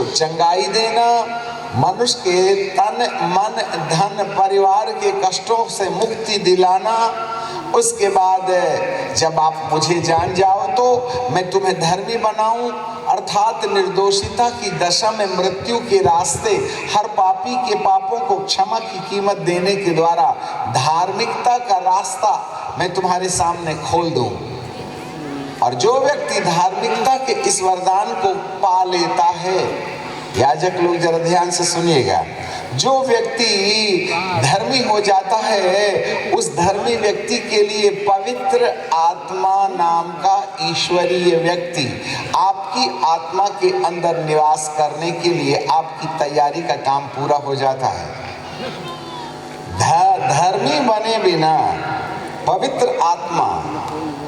चंगाई देना, मनुष्य के तन मन धन परिवार के कष्टों से मुक्ति दिलाना। उसके बाद जब आप मुझे जान जाओ तो मैं तुम्हें धर्मी बनाऊं, अर्थात निर्दोषिता की दशा में मृत्यु के रास्ते हर पापी के पापों को क्षमा की कीमत देने के द्वारा धार्मिकता का रास्ता मैं तुम्हारे सामने खोल दूं। और जो व्यक्ति धार्मिकता के इस वरदान को पा लेता है, याजक लोग जरा ध्यान से सुनिएगा, जो व्यक्ति धर्मी हो जाता है उस धर्मी व्यक्ति के लिए पवित्र आत्मा नाम का ईश्वरीय व्यक्ति आपकी आत्मा के अंदर निवास करने के लिए आपकी तैयारी का काम पूरा हो जाता है। धर्मी बने बिना पवित्र आत्मा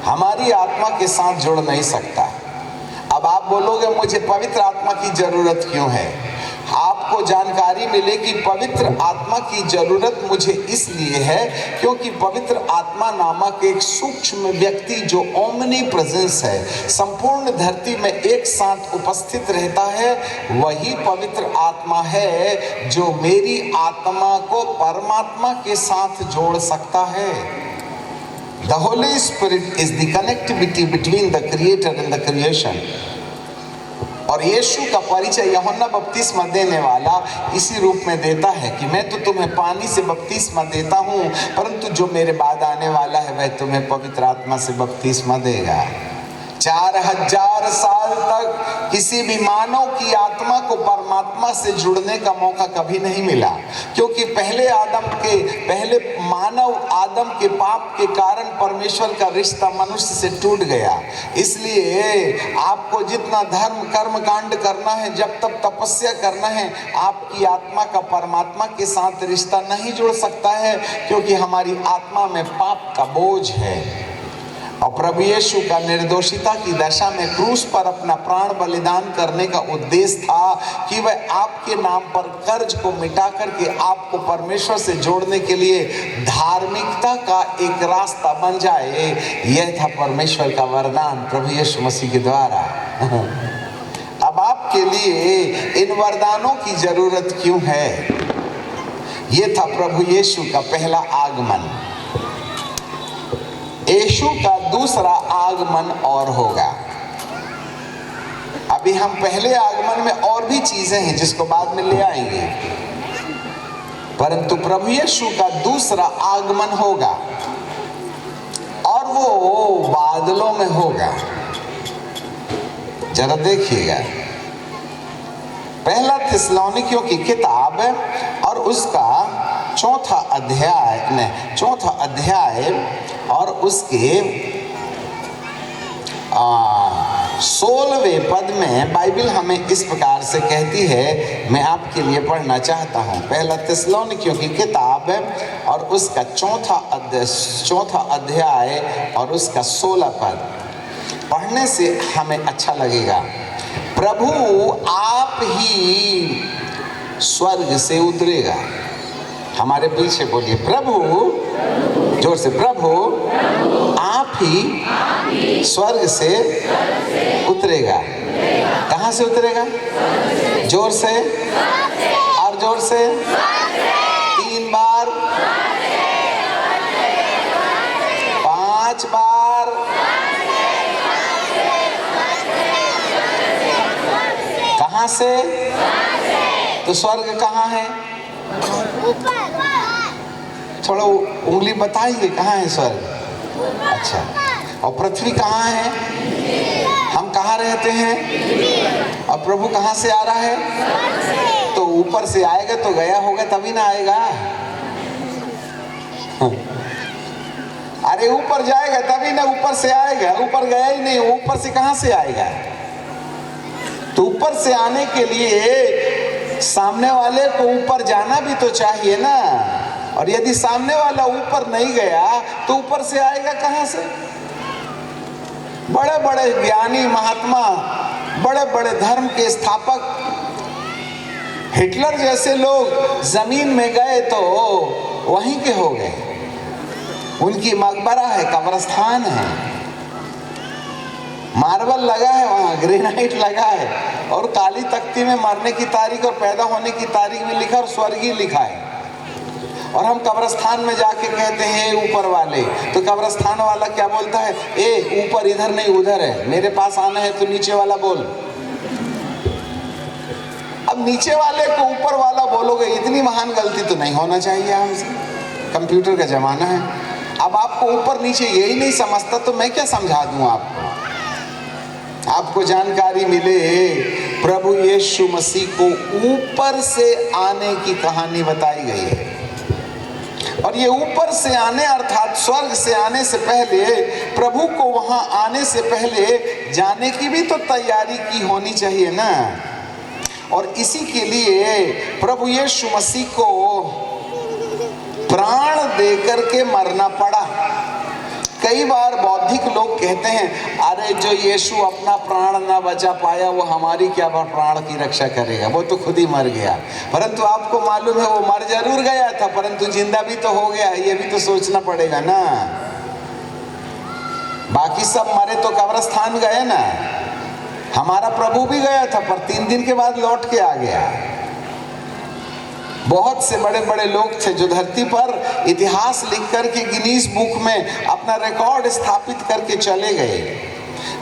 हमारी आत्मा के साथ जुड़ नहीं सकता। अब आप बोलोगे मुझे पवित्र आत्मा की जरूरत क्यों है? आपको जानकारी मिले कि पवित्र आत्मा की जरूरत मुझे इसलिए है क्योंकि पवित्र आत्मा नामक एक सूक्ष्म व्यक्ति जो ओमनी प्रेजेंस है, संपूर्ण धरती में एक साथ उपस्थित रहता है, वही पवित्र आत्मा है जो मेरी आत्मा को परमात्मा के साथ जोड़ सकता है। The Holy Spirit is the connectivity between the Creator and the creation. और यीशु का परिचय यूहन्ना बपतिस्मा देने वाला इसी रूप में देता है कि मैं तो तुम्हें पानी से बपतिस्मा देता हूँ, परंतु जो मेरे बाद आने वाला है वह तुम्हें पवित्र आत्मा से बपतिस्मा देगा। 4000 साल तक किसी भी मानव की आत्मा को परमात्मा से जुड़ने का मौका कभी नहीं मिला, क्योंकि पहले मानव आदम के पाप के कारण परमेश्वर का रिश्ता मनुष्य से टूट गया। इसलिए आपको जितना धर्म कर्म कांड करना है, जब तक तपस्या करना है, आपकी आत्मा का परमात्मा के साथ रिश्ता नहीं जुड़ सकता है, क्योंकि हमारी आत्मा में पाप का बोझ है। और प्रभु यीशु का निर्दोषिता की दशा में क्रूस पर अपना प्राण बलिदान करने का उद्देश्य था कि वह आपके नाम पर कर्ज को मिटा करके आपको परमेश्वर से जोड़ने के लिए धार्मिकता का एक रास्ता बन जाए। यह था परमेश्वर का वरदान प्रभु यीशु मसीह के द्वारा। अब आपके लिए इन वरदानों की जरूरत क्यों है? यह था प्रभु यीशु का पहला आगमन। यीशु का दूसरा आगमन और होगा। अभी हम पहले आगमन में और भी चीजें हैं जिसको बाद में ले आएंगे, परंतु प्रभु यीशु का दूसरा आगमन होगा और वो बादलों में होगा। जरा देखिएगा, पहला थिस्सलुनीकियों की किताब और उसका चौथा अध्याय और उसके 16वें पद में बाइबल हमें इस प्रकार से कहती है, मैं आपके लिए पढ़ना चाहता हूँ। पहला थिस्सलुनीकियों की किताब और उसका चौथा अध्याय और उसका 16 पद पढ़ने से हमें अच्छा लगेगा। प्रभु आप ही स्वर्ग से उतरेगा। हमारे पीछे बोलिए, प्रभु, जोर से, प्रभु आप ही स्वर्ग से उतरेगा। कहाँ से उतरेगा? जोर से और जोर से 3 बार, 5 बार। कहाँ से? तो स्वर्ग कहाँ है? थोड़ा उंगली बताइए, कहाँ है स्वर्ग? अच्छा, और पृथ्वी कहाँ है? हम कहाँ रहते हैं? और प्रभु कहाँ से आ रहा है? तो ऊपर से आएगा तो गया होगा तभी ना आएगा। अरे ऊपर जाएगा तभी ना ऊपर से आएगा। ऊपर गया ही नहीं, ऊपर से कहाँ से आएगा? तो ऊपर से आने के लिए सामने वाले को ऊपर जाना भी तो चाहिए ना। और यदि सामने वाला ऊपर नहीं गया तो ऊपर से आएगा कहां से? बड़े बड़े ज्ञानी महात्मा, बड़े बड़े धर्म के स्थापक, हिटलर जैसे लोग जमीन में गए तो वहीं के हो गए। उनकी मकबरा है, कब्रिस्तान है। मार्बल लगा है वहाँ, ग्रेनाइट लगा है, और काली तख्ती में मरने की तारीख और पैदा होने की तारीख भी लिखा और स्वर्गीय लिखा है। और हम कब्रिस्तान में जाके कहते हैं ऊपर वाले, तो कब्रिस्तान वाला क्या बोलता है, ए ऊपर इधर नहीं उधर है, मेरे पास आना है तो नीचे वाला बोल। अब नीचे वाले को ऊपर वाला बोलोगे, इतनी महान गलती तो नहीं होना चाहिए हमसे, कंप्यूटर का जमाना है। अब आपको ऊपर नीचे यही नहीं समझता तो मैं क्या समझा दूं आपको। आपको जानकारी मिले प्रभु यीशु मसीह को ऊपर से आने की कहानी बताई गई है, और ये ऊपर से आने अर्थात स्वर्ग से आने से पहले, प्रभु को वहां आने से पहले जाने की भी तो तैयारी की होनी चाहिए ना। और इसी के लिए प्रभु यीशु मसीह को प्राण देकर के मरना पड़ा। कई बार बौद्धिक लोग कहते हैं, अरे जो यीशु अपना प्राण ना बचा पाया वो हमारी क्या प्राण की रक्षा करेगा, वो तो खुद ही मर गया। परंतु आपको मालूम है वो मर जरूर गया था, परंतु जिंदा भी तो हो गया, ये भी तो सोचना पड़ेगा ना। बाकी सब मरे तो कब्रिस्तान गए ना, हमारा प्रभु भी गया था पर 3 दिन के बाद लौट के आ गया। बहुत से बड़े बड़े लोग थे जो धरती पर इतिहास लिख करके गिनीज बुक में अपना रिकॉर्ड स्थापित करके चले गए।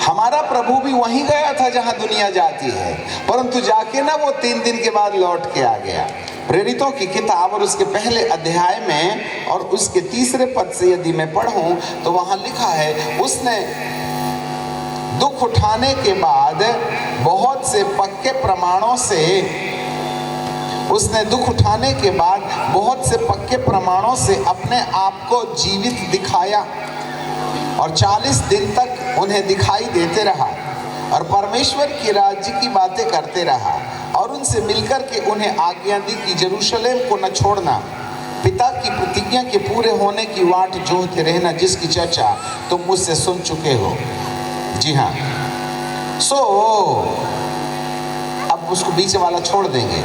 हमारा प्रभु भी वहीं गया था जहां दुनिया जाती है, परंतु जाके ना वो 3 दिन के बाद लौट के आ गया। प्रेरितों की किताब और उसके पहले अध्याय में और उसके 3 पद से यदि मैं पढ़ूं तो वहां लिखा है, उसने दुख उठाने के बाद बहुत से पक्के प्रमाणों से, उसने दुख उठाने के बाद बहुत से पक्के प्रमाणों से अपने आप को जीवित दिखाया और 40 दिन तक उन्हें दिखाई देते रहा और परमेश्वर की राज्य की बातें करते रहा और उनसे मिलकर के उन्हें आज्ञा दी कि यरूशलेम को न छोड़ना, पिता की प्रतिज्ञा के पूरे होने की वाट जोहते रहना, जिसकी चर्चा तुम मुझसे सुन चुके हो। जी हाँ, अब उसको बीच वाला छोड़ देंगे।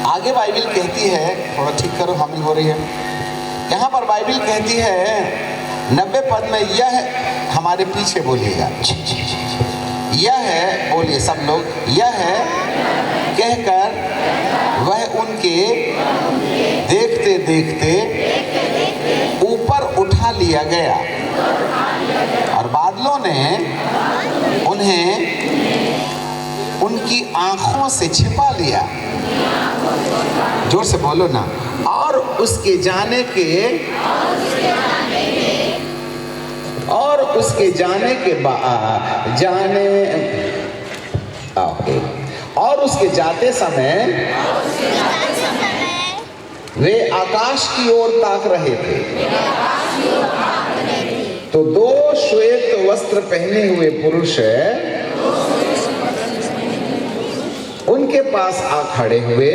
आगे बाइबल कहती है, थोड़ा ठीक करो, हामिल हो रही है। यहाँ पर बाइबल कहती है 90 पद में, यह हमारे पीछे बोलिएगा, यह है, बोलिए सब लोग, यह है कहकर वह उनके देखते देखते ऊपर उठा लिया गया और बादलों ने उन्हें उनकी आंखों से छिपा लिया। जोर से बोलो ना। और उसके जाने के और उसके जाते समय वे आकाश की ओर ताक रहे थे, तो 2 श्वेत वस्त्र पहने हुए पुरुष उनके पास आ खड़े हुए